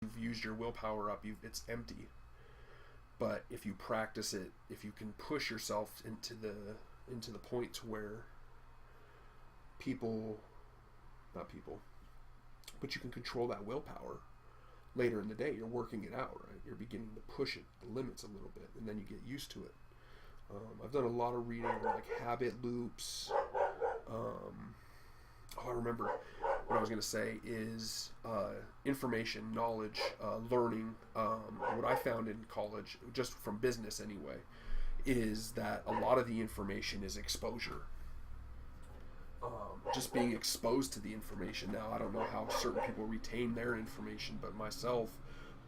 you've used your willpower up, it's empty. But if you practice it, if you can push yourself into the point to where people, not people, but you can control that willpower. Later in the day, you're working it out, right? You're beginning to push it, the limits a little bit, and then you get used to it. I've done a lot of reading on like habit loops. I remember what I was going to say is information, knowledge, learning. What I found in college, just from business anyway, is that a lot of the information is exposure. Just being exposed to the information. Now, I don't know how certain people retain their information, but myself,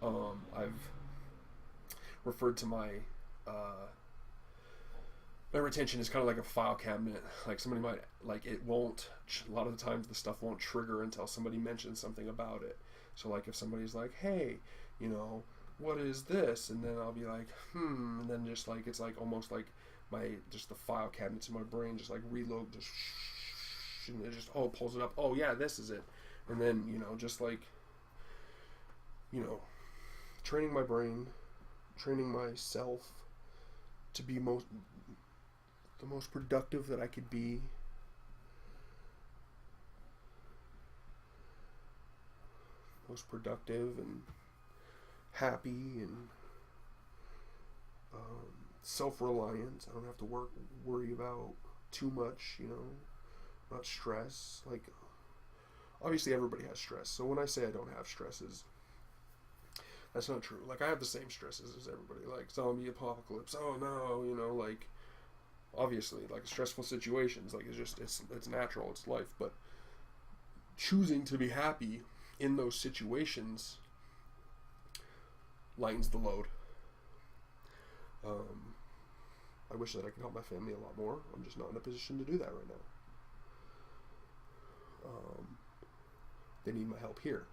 I've referred to my retention is kind of like a file cabinet. Like somebody might, like it won't, a lot of the times the stuff won't trigger until somebody mentions something about it. So like if somebody's like, hey, you know, what is this? And then I'll be like, and then just like, it's like almost like just the file cabinets in my brain just like reload, just and it just, pulls it up. Oh yeah, this is it. And then, just like, training my brain, training myself to be the most productive that I could be. Most productive and happy and self-reliant. I don't have to worry about too much, not stress. Like, obviously everybody has stress. So when I say I don't have stresses, that's not true. Like, I have the same stresses as everybody. Like, zombie apocalypse. Oh no, like, obviously, like, stressful situations. Like, it's natural. It's life. But choosing to be happy in those situations lightens the load. I wish that I could help my family a lot more. I'm just not in a position to do that right now. They need my help here.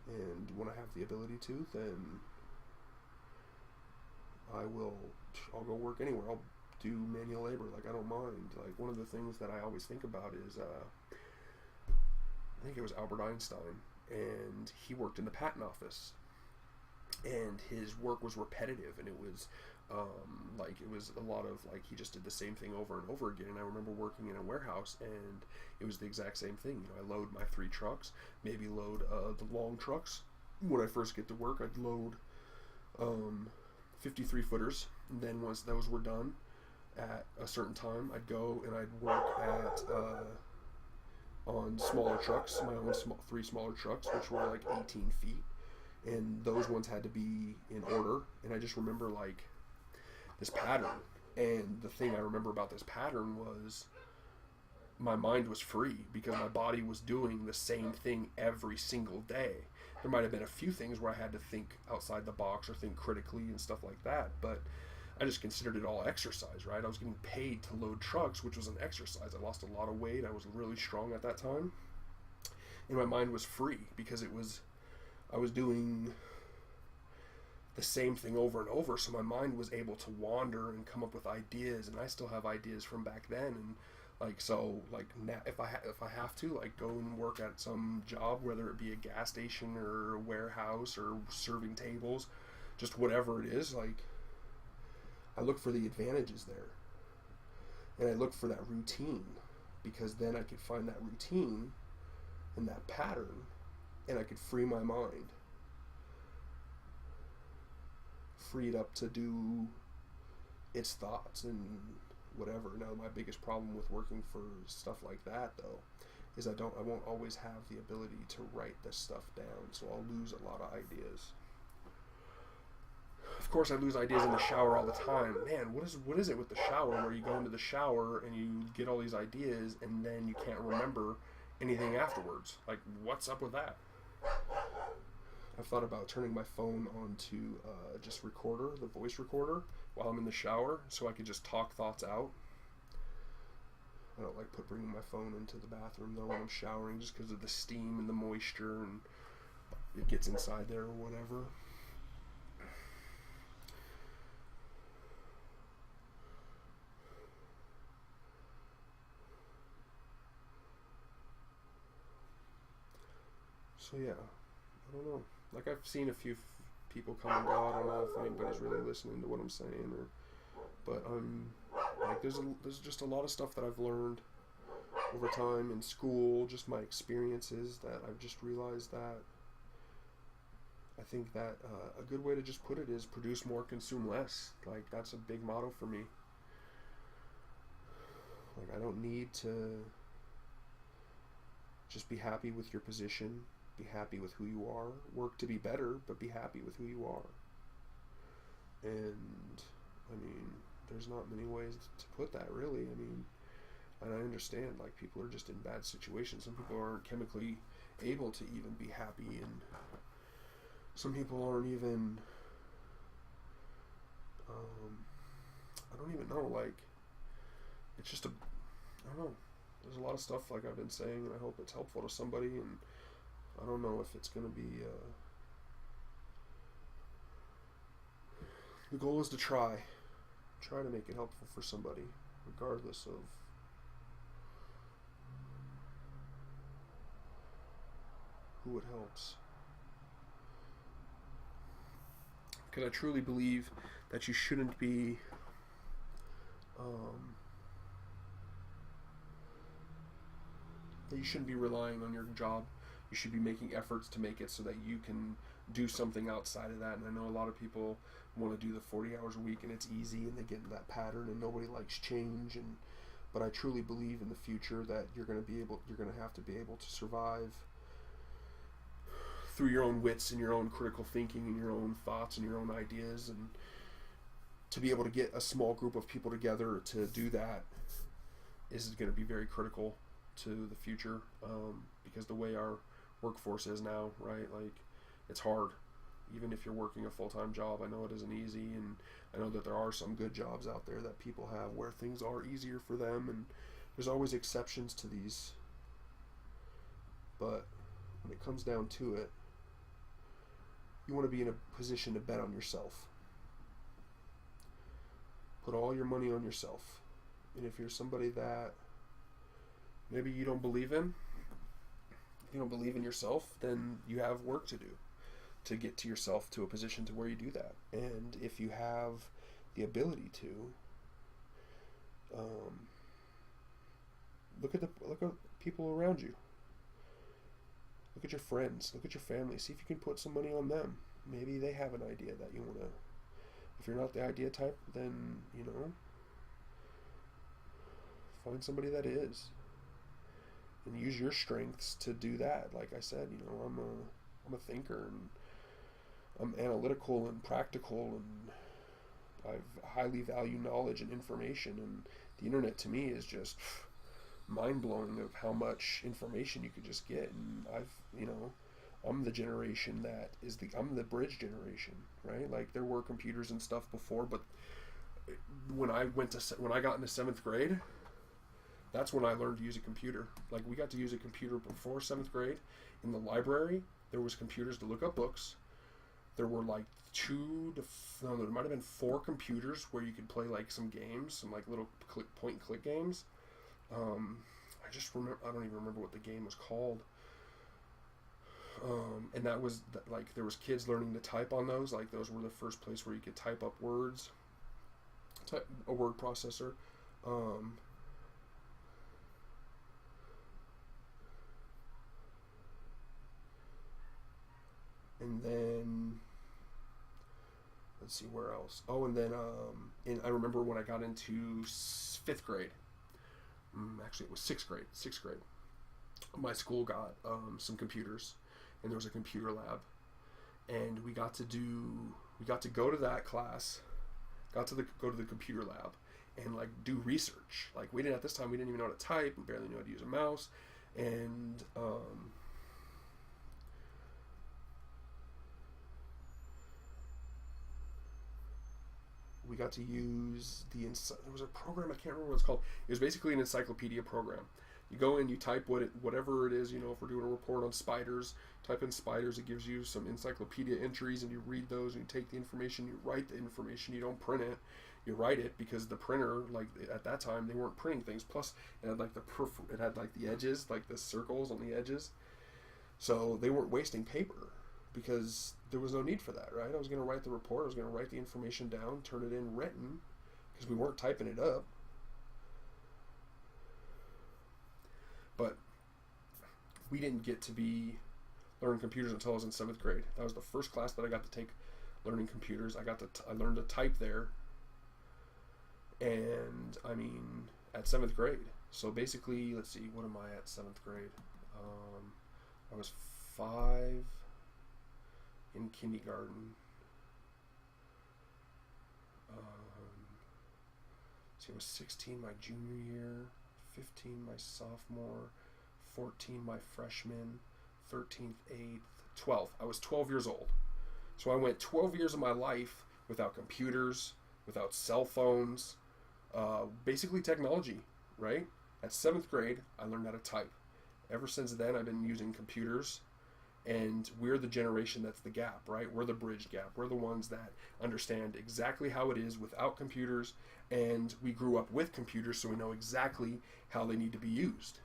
And when I have the ability to, then I'll go work anywhere. I'll do manual labor. Like, I don't mind. Like, one of the things that I always think about is, I think it was Albert Einstein, and he worked in the patent office. And his work was repetitive, and it was it was a lot of, like, he just did the same thing over and over again. And I remember working in a warehouse, and it was the exact same thing. I load my 3 trucks, maybe load the long trucks. When I first get to work, I'd load 53 footers, and then once those were done at a certain time, I'd go and I'd work at on smaller trucks, my own 3 smaller trucks, which were like 18 feet. And those ones had to be in order. And I just remember, like, this pattern. And the thing I remember about this pattern was my mind was free because my body was doing the same thing every single day. There might have been a few things where I had to think outside the box or think critically and stuff like that, but I just considered it all exercise, right? I was getting paid to load trucks, which was an exercise. I lost a lot of weight. I was really strong at that time. And my mind was free because I was doing the same thing over and over, so my mind was able to wander and come up with ideas, and I still have ideas from back then. And like, so, like, now, if I have to, like, go and work at some job, whether it be a gas station or a warehouse or serving tables, just whatever it is, like, I look for the advantages there, and I look for that routine, because then I could find that routine and that pattern, and I could free my mind, free it up to do its thoughts and whatever. Now, my biggest problem with working for stuff like that, though, is I won't always have the ability to write this stuff down, so I'll lose a lot of ideas. Of course, I lose ideas in the shower all the time. Man, what is it with the shower where you go into the shower and you get all these ideas and then you can't remember anything afterwards? Like, what's up with that? I've thought about turning my phone onto just recorder, the voice recorder, while I'm in the shower, so I could just talk thoughts out. I don't like bringing my phone into the bathroom, though, when I'm showering, just because of the steam and the moisture, and it gets inside there or whatever. So yeah, I I don't know. Like I've seen a few people come and go. I don't know if anybody's really listening to what I'm saying, but like there's just a lot of stuff that I've learned over time in school, just my experiences, that I've just realized that I think that a good way to just put it is produce more, consume less. Like that's a big motto for me. Like I don't need to just be happy with your position, be happy with who you are, work to be better, but be happy with who you are. And I mean, there's not many ways to put that, really. I mean, and I understand, like, people are just in bad situations. Some people aren't chemically able to even be happy, and some people aren't even, I don't even know, like, it's just I don't know. There's a lot of stuff, like I've been saying, and I hope it's helpful to somebody, and I don't know if it's going to be, the goal is to try to make it helpful for somebody, regardless of who it helps. Because I truly believe that you shouldn't be that you shouldn't be relying on your job. You should be making efforts to make it so that you can do something outside of that. And I know a lot of people want to do the 40 hours a week and it's easy and they get in that pattern and nobody likes change. But I truly believe in the future that you're going to have to be able to survive through your own wits and your own critical thinking and your own thoughts and your own ideas, and to be able to get a small group of people together to do that is going to be very critical to the future, because the way our workforce is now, right? Like, it's hard. Even if you're working a full-time job, I know it isn't easy, and I know that there are some good jobs out there that people have where things are easier for them, and there's always exceptions to these. But when it comes down to it, you want to be in a position to bet on yourself. Put all your money on yourself. And if you're somebody that maybe you don't believe in, if you don't believe in yourself, then you have work to do to get to yourself to a position to where you do that. And if you have the ability to, look at people around you. Look at your friends. Look at your family. See if you can put some money on them. Maybe they have an idea that you want to. If you're not the idea type, then, find somebody that is. And use your strengths to do that. Like I said, I'm a thinker, and I'm analytical and practical, and I highly value knowledge and information, and the internet to me is just mind-blowing of how much information you could just get. And I'm the generation that I'm the bridge generation, right? Like, there were computers and stuff before, but when I got into 7th grade, that's when I learned to use a computer. Like, we got to use a computer before 7th grade. In the library, there was computers to look up books. There were like there might have been 4 computers where you could play like some games, some like little point and click games. I don't even remember what the game was called. And that was like, there was kids learning to type on those. Like, those were the first place where you could type up words, a word processor. And then, let's see, where else? Oh, and then I remember when I got into 5th grade. Actually, it was 6th grade. 6th grade. My school got some computers, and there was a computer lab, and we got to go to that class, go to the computer lab, and like do research. Like, at this time we didn't even know how to type. We barely knew how to use a mouse, and we got to use there was a program, I can't remember what it's called. It was basically an encyclopedia program. You go in, you type whatever it is, if we're doing a report on spiders, type in spiders, it gives you some encyclopedia entries, and you read those, and you take the information, you write the information, you don't print it, you write it, because the printer, like, at that time, they weren't printing things, plus it had like the edges, like the circles on the edges, so they weren't wasting paper. because there was no need for that, right? I was going to write the report, I was going to write the information down, turn it in written, because we weren't typing it up. But we didn't get to be learning computers until I was in 7th grade. That was the first class that I got to take learning computers. I learned to type there, and I mean at 7th grade. So basically, let's see, what am I at 7th grade? I was 5 in kindergarten. See, I was 16 my junior year, 15 my sophomore, 14 my freshman, 13th, 8th, 12. I was 12 years old. So I went 12 years of my life without computers, without cell phones, basically technology, right? At 7th grade, I learned how to type. Ever since then, I've been using computers, and we're the generation that's the gap, right? We're the bridge gap. We're the ones that understand exactly how it is without computers, and we grew up with computers, so we know exactly how they need to be used.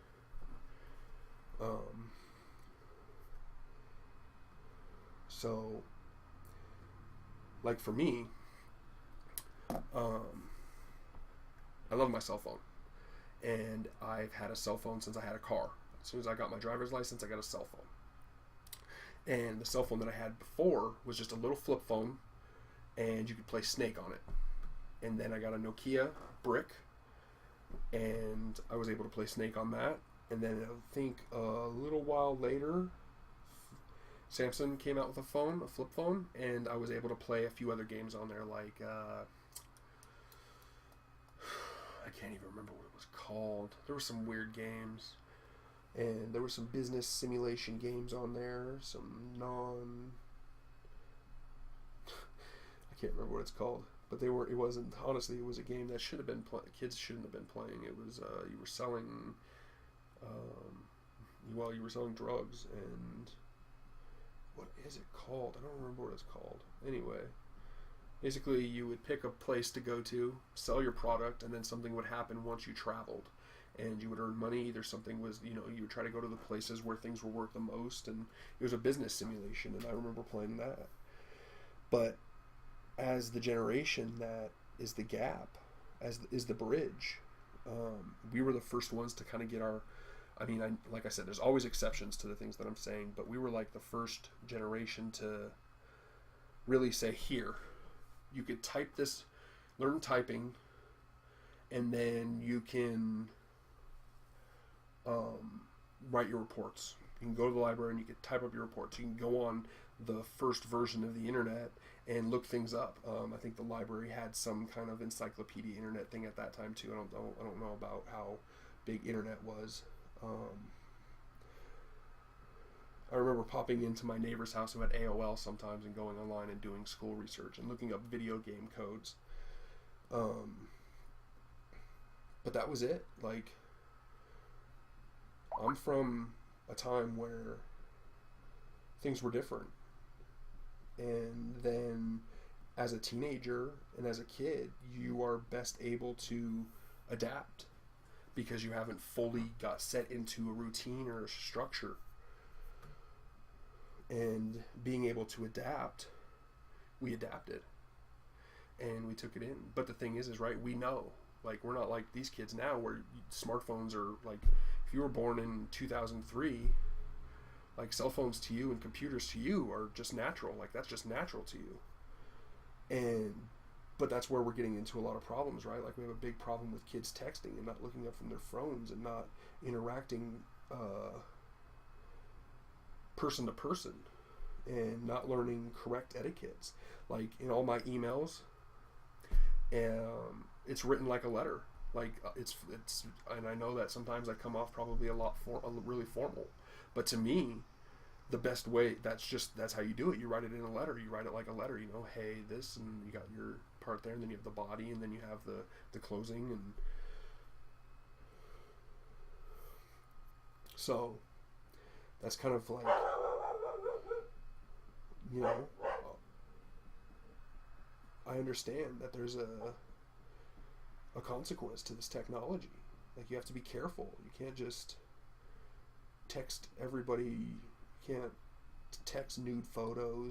So, like for me, I love my cell phone, and I've had a cell phone since I had a car. As soon as I got my driver's license, I got a cell phone. And the cell phone that I had before was just a little flip phone, and you could play Snake on it. And then I got a Nokia brick, and I was able to play Snake on that. And then I think a little while later, Samsung came out with a phone, a flip phone, and I was able to play a few other games on there, like I can't even remember what it was called. There were some weird games, and there were some business simulation games on there, some I can't remember what it's called, but it wasn't, honestly, it was a game that should have been kids shouldn't have been playing. It was you were selling you were selling drugs, and what is it called? I don't remember what it's called. Anyway, basically you would pick a place to go to, sell your product, and then something would happen once you traveled, and you would earn money. Either something was, you would try to go to the places where things were worth the most, and it was a business simulation, and I remember playing that. But as the generation that is the gap, is the bridge, we were the first ones to kind of get our, like I said, there's always exceptions to the things that I'm saying, but we were like the first generation to really say, here, you could type this, learn typing, and then you can write your reports. You can go to the library and you can type up your reports. You can go on the first version of the internet and look things up. I think the library had some kind of encyclopedia internet thing at that time too. I don't know about how big internet was. I remember popping into my neighbor's house who had AOL sometimes and going online and doing school research and looking up video game codes. But that was it. Like, I'm from a time where things were different. And then as a teenager and as a kid, you are best able to adapt because you haven't fully got set into a routine or a structure. And being able to adapt, we adapted and we took it in. But the thing is right, we know, like, we're not like these kids now where smartphones are like, if you were born in 2003, like, cell phones to you and computers to you are just natural. Like, that's just natural to you. But that's where we're getting into a lot of problems, right? Like, we have a big problem with kids texting and not looking up from their phones and not interacting person to person and not learning correct etiquettes. Like, in all my emails, it's written like a letter. Like, it's and I know that sometimes I come off probably really formal, but to me, the best way, that's how you do it. You write it in a letter. You write it like a letter, hey, this, and you got your part there, and then you have the body, and then you have the closing, and so that's kind of like, I understand that there's a consequence to this technology. Like, you have to be careful. You can't just text everybody. You can't text nude photos